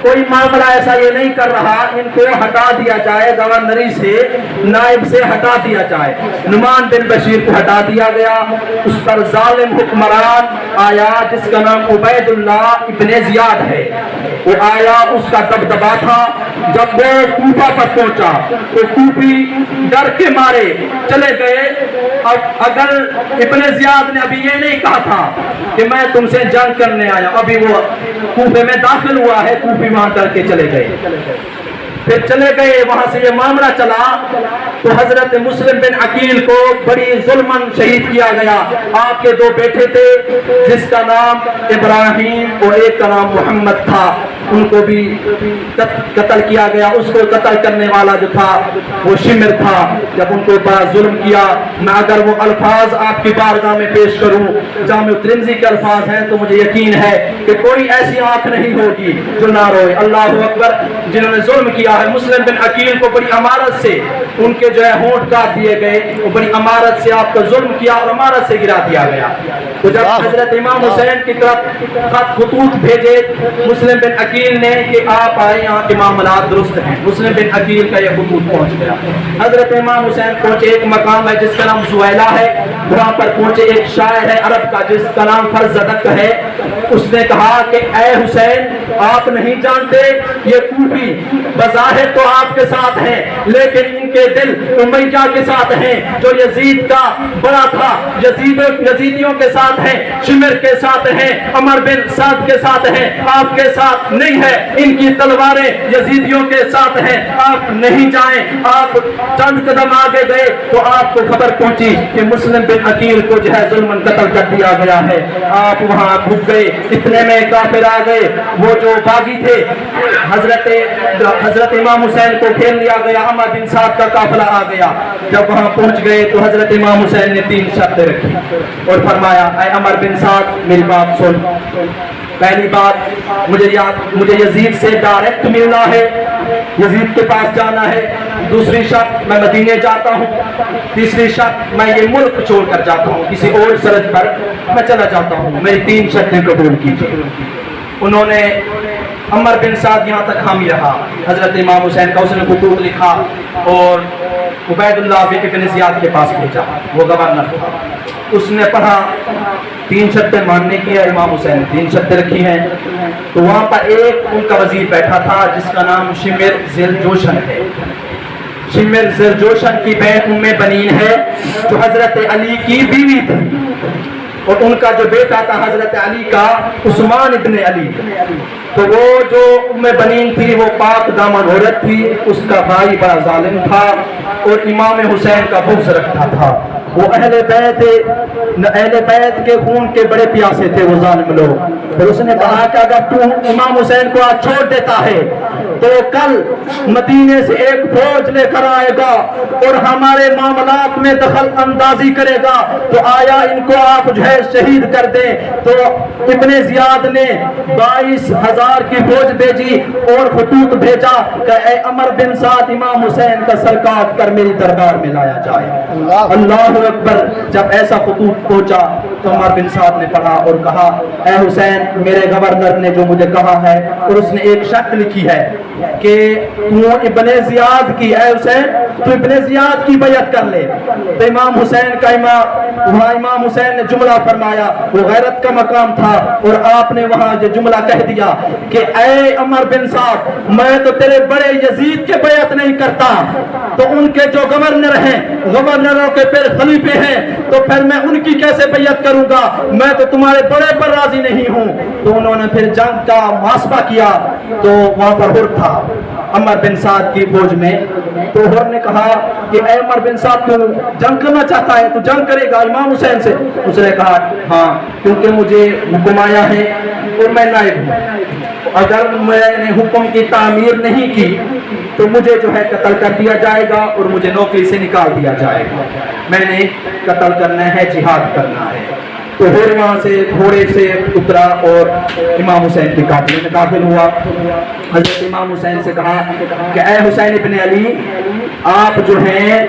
کوئی معاملہ ایسا یہ نہیں کر رہا ان کو ہٹا دیا جائے، گورنری سے نائب سے ہٹا دیا جائے۔ نعمان بن بشیر کو ہٹا دیا گیا، اس پر ظالم حکمران آیا جس کا نام عبید اللہ ابن زیاد ہے، وہ آیا، اس کا دبدبا تھا۔ جب وہ کوفہ پر پہنچا تو کوفی ڈر کے مارے چلے گئے۔ اب اگر ابن زیاد نے ابھی یہ نہیں کہا تھا کہ میں تم سے جنگ کرنے آیا، ابھی وہ کوفے میں داخل ہوا ہے، کوفی وہاں ڈر کے چلے گئے، پھر چلے گئے، وہاں سے یہ معاملہ چلا تو حضرت مسلم بن عقیل کو بڑی ظلماً شہید کیا گیا۔ آپ کے دو بیٹے تھے جس کا نام ابراہیم اور ایک کا نام محمد تھا، ان کو بھی قتل کیا گیا۔ اس کو قتل کرنے والا جو تھا وہ شمر تھا۔ جب ان کو بڑا ظلم کیا، میں اگر وہ الفاظ آپ کی بارگاہ میں پیش کروں، جامع ترمذی کے الفاظ ہیں، تو مجھے یقین ہے کہ کوئی ایسی آنکھ نہیں ہوگی جو نہ روئے۔ اللہ اکبر! جنہوں نے ظلم کیا ہے، مسلم بن عقیل کو بڑی امارت سے ان کے جو ہے ہونٹ کاٹ دیے گئے، وہ بڑی امارت سے آپ کا ظلم کیا اور امارت سے گرا دیا گیا۔ تو جب حضرت امام حسین کی طرف خطوط بھیجے مسلم بن عقیل نے کہ آپ آئے، یہاں کے معاملات درست ہیں، مسلم بن عقیل کا یہ خطوط پہنچ گیا۔ حضرت امام حسین پہنچے، ایک مقام ہے جس کا نام زویلہ ہے، وہاں پر پہنچے، ایک شاعر ہے عرب کا جس کا نام فرزدق ہے، اس نے کہا کہ اے حسین، آپ نہیں جانتے یہ کوفی بظاہر تو آپ کے ساتھ ہیں لیکن ان کے دل امیہ کے ساتھ ہیں، جو یزید کا بڑا تھا، یزیدیوں کے ساتھ ہیں، شمر کے ساتھ ہیں، عمر بن سعد کے ساتھ ہیں، آپ کے ساتھ نہیں ہے، ان کی تلواریں یزیدیوں کے ساتھ ہیں، آپ نہیں جائیں۔ آپ چند قدم آگے گئے تو آپ کو خبر پہنچی کہ مسلم بن عقیل کو جو ہے ظلماً قتل کر دیا گیا ہے۔ آپ وہاں گھس گئے، اتنے میں کافر آ گئے، وہ جو باغی تھے، حضرت امام حسین کو گھیر لیا گیا، عمر بن سعد کا قافلہ آ گیا۔ جب وہاں پہنچ گئے تو حضرت امام حسین نے 3 شرطیں رکھی اور فرمایا اے عمر بن سعد، میری بات سن۔ پہلی بات، مجھے یزید سے ڈائریکٹ ملنا ہے، یزید کے پاس جانا ہے۔ دوسری شرط، میں مدینے جاتا ہوں۔ تیسری شرط، میں یہ ملک چھوڑ کر جاتا ہوں، کسی اور سرحد پر میں چلا جاتا ہوں۔ میری 3 شرطیں قبول کیجیے۔ انہوں نے عمر بن سعد یہاں تک حامی رہا حضرت امام حسین کا، اس نے خطوط لکھا اور عبید اللہ ابن زیاد کے پاس بھیجا، وہ گورنر تھا، اس نے پڑھا، 3 شرطیں ماننے کی ہے، امام حسین نے 3 شرطیں رکھی ہیں۔ تو وہاں پر ایک ان کا وزیر بیٹھا تھا جس کا نام شمر ذوالجوشن ہے۔ شمر ذوالجوشن کی بہن ام بنین ہے جو حضرت علی کی بیوی تھی، اور ان کا جو بیٹا تھا حضرت علی کا عثمان ابن علی، تو وہ جو ام بنین تھی وہ پاک دامن عورت تھی، اس کا بھائی بڑا ظالم تھا اور امام حسین کا بغض رکھتا تھا۔ وہ اہل بیت کے خون کے بڑے پیاسے تھے وہ ظالم لوگ۔ پھر اس نے کہا کہ اگر تو امام حسین کو آج چھوڑ دیتا ہے تو کل مدینے سے ایک فوج لے کر آئے گا اور ہمارے معاملات میں دخل اندازی کرے گا، تو آیا ان کو آپ جو ہے شہید کر دیں۔ تو ابن زیاد نے 22,000 کی فوج بھیجی اور خطوط بھیجا کہ اے عمر بن سعد، امام حسین کا سر کاٹ کر میری دربار میں لایا جائے۔ اللہ اکبر! جب ایسا خطوط پہنچا تو عمر بن سعد نے پڑھا اور کہا اے حسین، میرے گورنر نے جو مجھے کہا ہے، اور اس نے ایک شرط لکھی ہے کہ تو ابن زیاد کی، اے حسین تو ابن زیاد کی بیعت کر لے۔ تو امام حسین کا امام حسین نے جملہ فرمایا، وہ غیرت کا مقام تھا، اور آپ نے وہاں یہ جملہ کہہ دیا کہ اے عمر بن سعد، میں تو تیرے بڑے یزید کے بیعت نہیں کرتا، تو ان کے جو گورنر ہیں، گورنروں کے پھر خلیفے ہیں، تو پھر میں ان کی کیسے بیعت کروں گا؟ میں تو تمہارے بڑے پر راضی نہیں ہوں۔ تو انہوں نے پھر جنگ کا محاسبہ کیا، تو وہاں پر ہر تھا عمر بن سعد کی فوج میں۔ تو ہر نے کہا کہ اے عمر بن سعد، تو جنگ کرنا چاہتا ہے، تو جنگ کرے گا امام حسین سے؟ اس نے کہا ہاں، کیونکہ مجھے حکم آیا ہے اور میں نائب ہوں، اگر میں نے حکم کی تعمیر نہیں کی تو مجھے جو ہے قتل کر دیا جائے گا اور مجھے نوکری سے نکال دیا جائے گا۔ میں نے قتل کرنا ہے، جہاد کرنا ہے۔ تو پھر وہاں سے گھوڑے سے اترا اور امام حسین کے قافلے میں داخل ہوا۔ حضرت امام حسین سے کہا کہ اے حسین ابن علی، آپ جو ہیں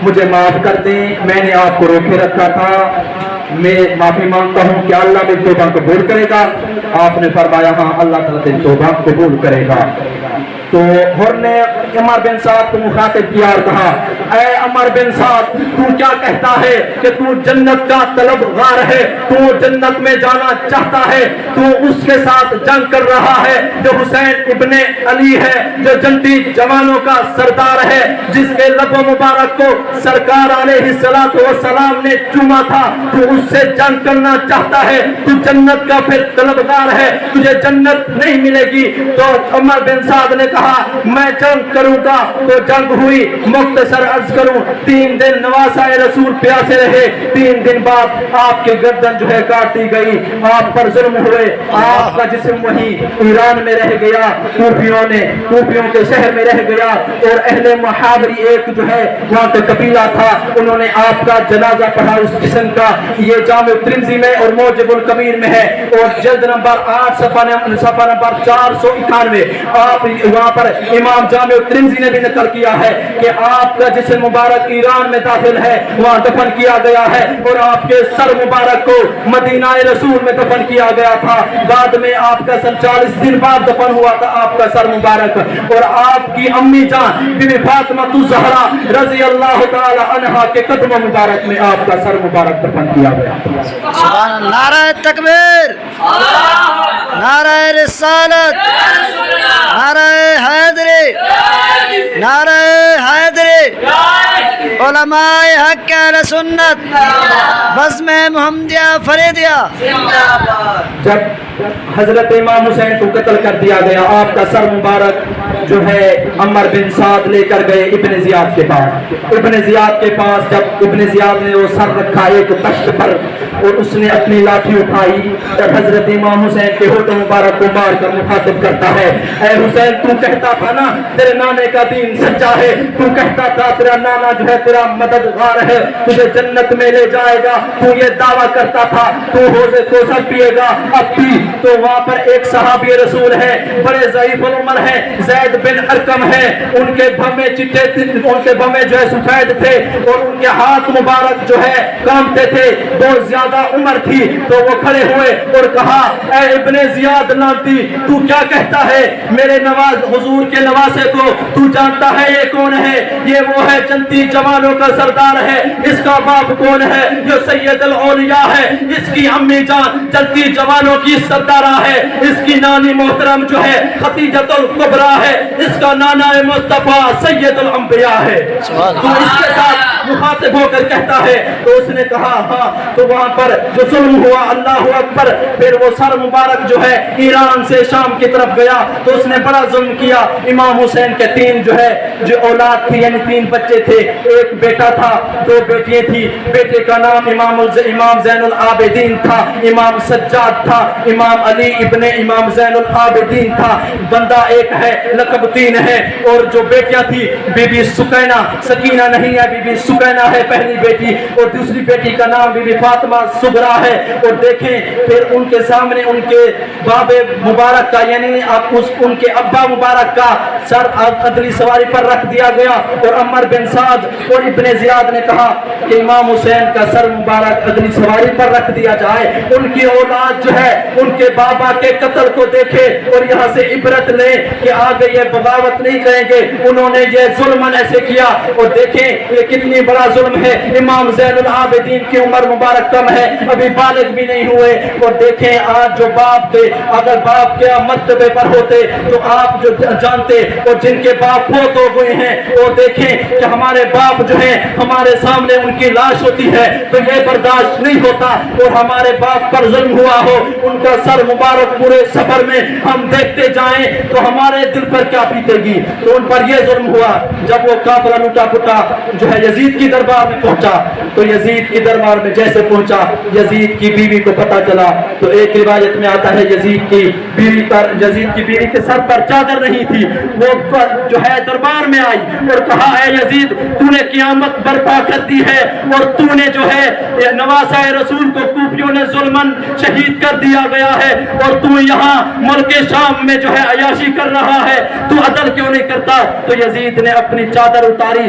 مجھے معاف کر دیں، میں نے آپ کو روکے رکھا تھا، میں معافی مانگتا ہوں کہ اللہ میری توبہ قبول کرے گا. آپ نے فرمایا ہاں اللہ تعالیٰ تیری توبہ قبول کرے گا. تو ہر نے عمر بن سعد کو مخاطب کیا اور کہا اے عمر بن سعد تو کیا کہتا ہے کہ تو جنت کا طلبگار ہے, تو جنت میں جانا چاہتا ہے, تو اس کے ساتھ جنگ کر رہا ہے جو حسین ابن علی ہے, جو جنتی جوانوں کا سردار ہے, جس کے لب مبارک کو سرکار علیہ السلام نے چوما تھا, تو اس سے جنگ کرنا چاہتا ہے, تو جنت کا پھر طلبگار ہے, تجھے جنت نہیں ملے گی. تو عمر بن سعد نے کہا میں جنگ کروں گا. تو جنگ ہوئی. مختصر عرض کروں 3 دن نواسہ رسول پیاسے رہے. 3 دن بعد آپ کے گردن جو ہے کاٹ دی گئی, آپ پر ظلم ہوئے, آپ کا جسم وہیں ایران میں رہ گیا, کوفیوں کے شہر میں رہ گیا. اور اہل محاوری ایک جو ہے وہاں کا قبیلہ تھا, انہوں نے آپ کا جنازہ پڑھا اس جسم کا. یہ جامع ترمذی میں اور موجب الکبیر میں ہے اور جلد نمبر 8 صفحہ نمبر 491. آپ وہاں پر امام جامع ترمذی نے بھی نقل کیا ہے کہ آپ کا جسم مبارک ایران میں داخل ہے, وہاں دفن کیا گیا ہے, اور آپ کے سر مبارک کو مدینہ رسول میں دفن کیا گیا تھا. بعد میں آپ کا 40 دن بعد دفن ہوا تھا آپ کا سر مبارک, اور آپ کی امی جان بی بی فاطمہ الزہرا رضی اللہ تعالی عنہا کے قدم مبارک میں آپ کا سر مبارک دفن کیا گیا. سبحان اللہ. نعرہ تکبیر, نعرہ رسالت, نعرہ حیدری, نعرہ حیدری. علماء حق اہل سنت بزم محمدیہ فریدیہ. جب حضرت امام حسین کو قتل کر دیا گیا, آپ کا سر مبارک جو ہے عمر بن سعد لے کر گئے ابن زیاد کے پاس. ابن زیاد کے پاس جب ابن زیاد نے وہ سر رکھا ایک تخت پر, اور اس نے اپنی لاٹھی اٹھائی, جب حضرت امام حسین کے ہونٹ مبارک کو مار کر مخاطب کرتا ہے اے حسین تو کہتا تھا نا تیرے نانے کا دین سچا ہے, تو کہتا تھا تیرا نانا جو ہے تیرا مددگار ہے, تجھے جنت میں لے جائے گا, تو یہ دعویٰ کرتا تھا, تو حوض کوثر پیے گا, اب پی. تو وہاں پر ایک صحابی رسول ہے, بڑے ضعیف العمر ہیں, زید بن ارقم ہے, ان کے بھمے چٹے, ان کے بھمے جو ہے سفید تھے, اور ان کے ہاتھ مبارک جو ہے کانپتے تھے, بہت زیادہ عمر تھی. تو وہ کھڑے ہوئے اور کہا اے ابن زیاد لانتی تو کیا کہتا ہے میرے نواز حضور کے نواسے کو, تو جانتا ہے یہ کون ہے؟ یہ وہ ہے جنتی جوانوں کا سردار ہے. اس کا باپ کون ہے؟ یہ سید الاولیاء ہے. اس کی امی جان جنتی جوانوں کی سردارہ ہے. اس کی نانی محترم جو ہے خدیجۃ الکبریٰ ہے. اس کا نانا مصطفیٰ سید الانبیاء ہے. تو اس کے ساتھ مخاطب ہو کر کہتا ہے. تو اس نے کہا ہاں. تو وہاں پر جو ظلم ہوا, اللہ اکبر, پھر وہ سر مبارک جو ہے ایران سے شام کی طرف گیا. تو اس نے بڑا ظلم کیا. امام حسین کے 3 جو ہے جو اولاد تھی, یعنی 3 بچے تھے, ایک بیٹا تھا, 2 بیٹیاں تھی. بیٹے کا نام امام زین العابدین تھا, امام سجاد تھا, امام علی ابن امام زین العابدین تھا. بندہ ایک ہے, لقب 3 ہے. اور جو بیٹیاں تھی بی بی سکینہ, سکینہ نہیں ہے, بی بی سکینہ ہے پہلی بیٹی, اور دوسری بیٹی کا نام بی بی فاطمہ صغریٰ ہے. اور دیکھیں پھر ان کے سامنے ان کے باب مبارک کا, یعنی ان کے ابا مبارک کا سر عدلی سواری پر رکھ دیا گیا. اور عمر بن سعد اور ابن زیاد نے کہا کہ امام حسین کا سر مبارک عدلی سواری پر رکھ دیا جائے. ان کی اولاد جو ہے ان کے بابا کے قتل کو دیکھے اور یہاں سے عبرت لے کہ آگے یہ بغاوت نہیں کریں گے. انہوں نے یہ ظلم ایسے کیا, اور دیکھیں یہ کتنی بڑا ظلم ہے. امام زین العابدین کی عمر مبارک کم ہے, ابھی بالغ بھی نہیں ہوئے. اور دیکھیں آج جو باپ تھے, اگر باپ کے مرتبے پر ہوتے تو آپ جو جانتے, اور جن کے باپ فوت ہو گئے ہیں, اور دیکھیں کہ ہمارے باپ جو ہیں ہمارے سامنے ان کی لاش ہوتی ہے تو یہ برداشت نہیں ہوتا. اور ہمارے باپ پر ظلم ہوا ہو, ان کا سر مبارک پورے سفر میں ہم دیکھتے جائیں تو ہمارے دل پر کیا بیتے گی. تو ان پر یہ ظلم ہوا. جب وہ قافلہ لوٹا پھوٹا جو ہے یزید کی دربار میں پہنچا, تو یزید کی دربار میں جیسے پہنچا, یزید کی بیوی کو پتہ چلا. تو ایک روایت میں آتا ہے یزید کی بیوی کے سر پر چادر نہیں تھی. وہ جو ہے دربار میں آئی اور کہا اے یزید تو نے قیامت برپا کر دی ہے, اور تو نے جو ہے نواسہ رسول کو کوفیوں نے ظلمن شہید کر دیا گیا ہے, اور تو یہاں ملک شام میں جو ہے عیاشی کر رہا ہے, تو عدل کیوں نہیں کرتا؟ تو یزید نے اپنی چادر اتاری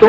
تو